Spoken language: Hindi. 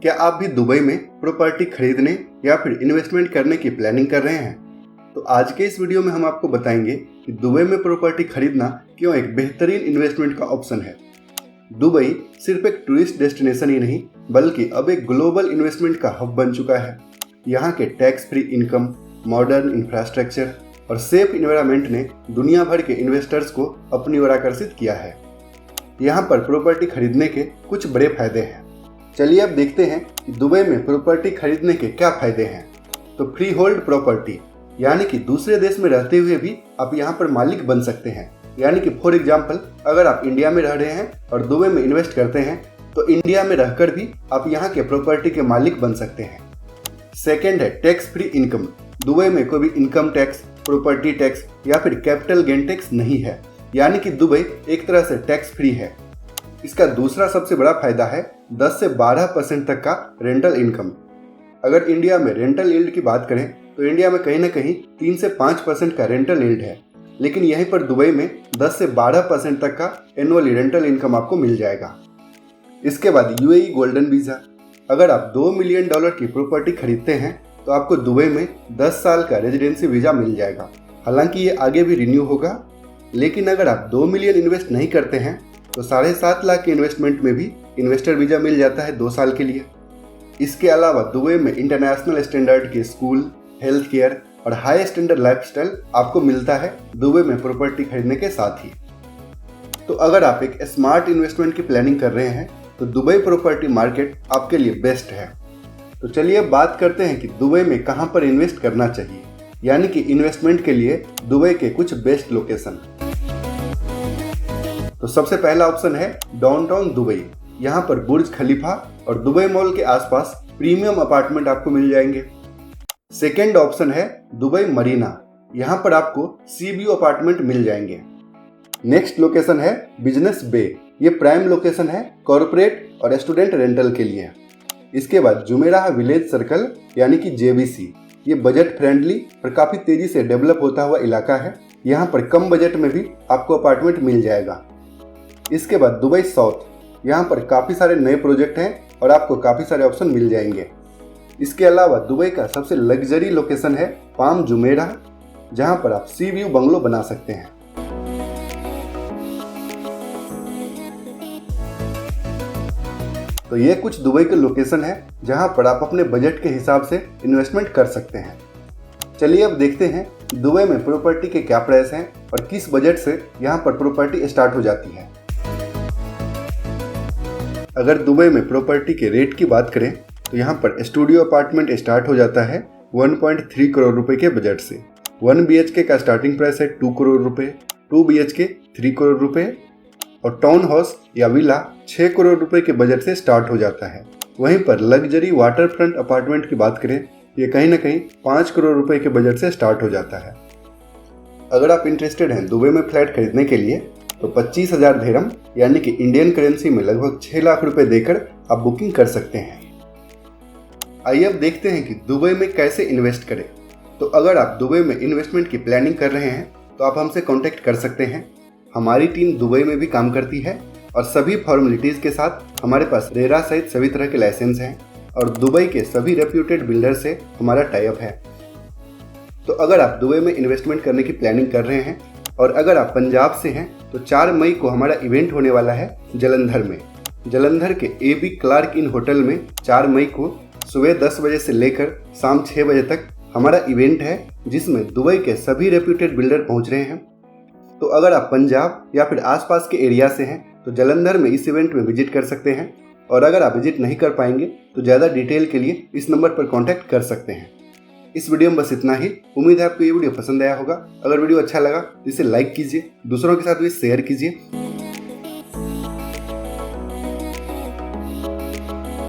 क्या आप भी दुबई में प्रॉपर्टी खरीदने या फिर इन्वेस्टमेंट करने की प्लानिंग कर रहे हैं? तो आज के इस वीडियो में हम आपको बताएंगे कि दुबई में प्रॉपर्टी खरीदना क्यों एक बेहतरीन इन्वेस्टमेंट का ऑप्शन है। दुबई सिर्फ एक टूरिस्ट डेस्टिनेशन ही नहीं बल्कि अब एक ग्लोबल इन्वेस्टमेंट का हब बन चुका है। यहाँ के tax free income, modern infrastructure और सेफ इन्वायरमेंट ने दुनिया भर के इन्वेस्टर्स को अपनी ओर आकर्षित किया है। यहाँ पर प्रॉपर्टी खरीदने के कुछ बड़े फायदे हैं। चलिए अब देखते हैं कि दुबई में प्रॉपर्टी खरीदने के क्या फायदे हैं। तो फ्री होल्ड प्रॉपर्टी, यानी कि दूसरे देश में रहते हुए भी आप यहाँ पर मालिक बन सकते हैं। यानी कि फॉर एग्जाम्पल, अगर आप इंडिया में रह रहे हैं और दुबई में इन्वेस्ट करते हैं तो इंडिया में रहकर भी आप यहाँ के प्रॉपर्टी के मालिक बन सकते हैं। सेकेंड है टैक्स फ्री इनकम। दुबई में कोई भी इनकम टैक्स, प्रॉपर्टी टैक्स या फिर कैपिटल गेन टैक्स नहीं है, यानी कि दुबई एक तरह से टैक्स फ्री है। इसका दूसरा सबसे बड़ा फायदा है 10 से 12% तक का रेंटल इनकम। अगर इंडिया में रेंटल यील्ड की बात करें तो इंडिया में कहीं ना कहीं 3 से 5% का रेंटल यील्ड है, लेकिन यहीं पर दुबई में 10 से 12% तक का एनुअली रेंटल इनकम आपको मिल जाएगा। इसके बाद यूएई गोल्डन वीज़ा। अगर आप $2 मिलियन की प्रॉपर्टी खरीदते हैं तो आपको दुबई में 10 साल का रेजिडेंसी वीज़ा मिल जाएगा। हालांकि ये आगे भी रिन्यू होगा, लेकिन अगर आप 2 मिलियन इन्वेस्ट नहीं करते हैं तो 7.5 लाख के इन्वेस्टमेंट में भी इन्वेस्टर वीज़ा मिल जाता है 2 साल के लिए। इसके अलावा दुबई में इंटरनेशनल स्टैंडर्ड के स्कूल, हेल्थ केयर और हाई स्टैंडर्ड लाइफस्टाइल आपको मिलता है दुबई में प्रॉपर्टी खरीदने के साथ ही। तो अगर आप एक स्मार्ट इन्वेस्टमेंट की प्लानिंग कर रहे हैं तो दुबई प्रॉपर्टी मार्केट आपके लिए बेस्ट है। तो चलिए अब बात करते हैं कि दुबई में कहां पर इन्वेस्ट करना चाहिए, यानी कि इन्वेस्टमेंट के लिए दुबई के कुछ बेस्ट लोकेशन। तो सबसे पहला ऑप्शन है डाउनटाउन दुबई। यहाँ पर बुर्ज खलीफा और दुबई मॉल के आसपास प्रीमियम अपार्टमेंट आपको मिल जाएंगे। सेकेंड ऑप्शन है दुबई मरीना। यहाँ पर आपको सी व्यू अपार्टमेंट मिल जाएंगे। नेक्स्ट लोकेशन है बिजनेस बे। ये प्राइम लोकेशन है कॉर्पोरेट और स्टूडेंट रेंटल के लिए। इसके बाद जुमेराह विलेज सर्कल यानी कि जेबीसी। ये बजट फ्रेंडली और काफ़ी तेज़ी से डेवलप होता हुआ इलाका है। यहाँ पर कम बजट में भी आपको अपार्टमेंट मिल जाएगा। इसके बाद दुबई साउथ। यहाँ पर काफ़ी सारे नए प्रोजेक्ट हैं और आपको काफ़ी सारे ऑप्शन मिल जाएंगे। इसके अलावा दुबई का सबसे लग्जरी लोकेशन है पाम जुमेराह, जहाँ पर आप सी व्यू बंगलो बना सकते हैं। तो ये कुछ दुबई के लोकेशन है जहाँ पर आप अपने बजट के हिसाब से इन्वेस्टमेंट कर सकते हैं। चलिए अब देखते हैं दुबई में प्रॉपर्टी के क्या प्राइस हैं और किस बजट से यहाँ पर प्रॉपर्टी स्टार्ट हो जाती है। अगर दुबई में प्रॉपर्टी के रेट की बात करें तो यहाँ पर स्टूडियो अपार्टमेंट स्टार्ट हो जाता है 1.3 करोड़ रुपए के बजट से। 1 BHK का स्टार्टिंग प्राइस है 2 करोड़ रुपए, 2 BHK 3 करोड़ रुपए और टाउन हाउस या विला 6 करोड़ रुपए के बजट से स्टार्ट हो जाता है। वहीं पर लग्जरी वाटर फ्रंट अपार्टमेंट की बात करें, ये कहीं ना कहीं 5 करोड़ रुपए के बजट से स्टार्ट हो जाता है। अगर आप इंटरेस्टेड हैं दुबई में फ्लैट खरीदने के लिए तो 25,000 दिरहम यानी कि इंडियन करेंसी में लगभग 6 लाख रुपए देकर आप बुकिंग कर सकते हैं। आइए अब देखते हैं कि दुबई में कैसे इन्वेस्ट करें। तो अगर आप दुबई में इन्वेस्टमेंट की प्लानिंग कर रहे हैं तो आप हमसे कांटेक्ट कर सकते हैं। हमारी टीम दुबई में भी काम करती है और सभी फॉर्मेलिटीज़ के साथ हमारे पास रेरा सहित सभी तरह के लाइसेंस हैं और दुबई के सभी रेप्यूटेड बिल्डर से हमारा टाई अप है। तो अगर आप दुबई में इन्वेस्टमेंट करने की प्लानिंग कर रहे हैं और अगर आप पंजाब से हैं तो 4 मई को हमारा इवेंट होने वाला है जलंधर में। जलंधर के AB क्लार्क इन होटल में 4 मई को सुबह 10 बजे से लेकर शाम 6 बजे तक हमारा इवेंट है, जिसमें दुबई के सभी रेप्यूटेड बिल्डर पहुंच रहे हैं। तो अगर आप पंजाब या फिर आसपास के एरिया से हैं तो जलंधर में इस इवेंट में विजिट कर सकते हैं, और अगर आप विजिट नहीं कर पाएंगे तो ज़्यादा डिटेल के लिए इस नंबर पर कॉन्टैक्ट कर सकते हैं। इस वीडियो में बस इतना ही। उम्मीद है आपको ये वीडियो पसंद आया होगा। अगर वीडियो अच्छा लगा तो इसे लाइक कीजिए, दूसरों के साथ भी शेयर कीजिए।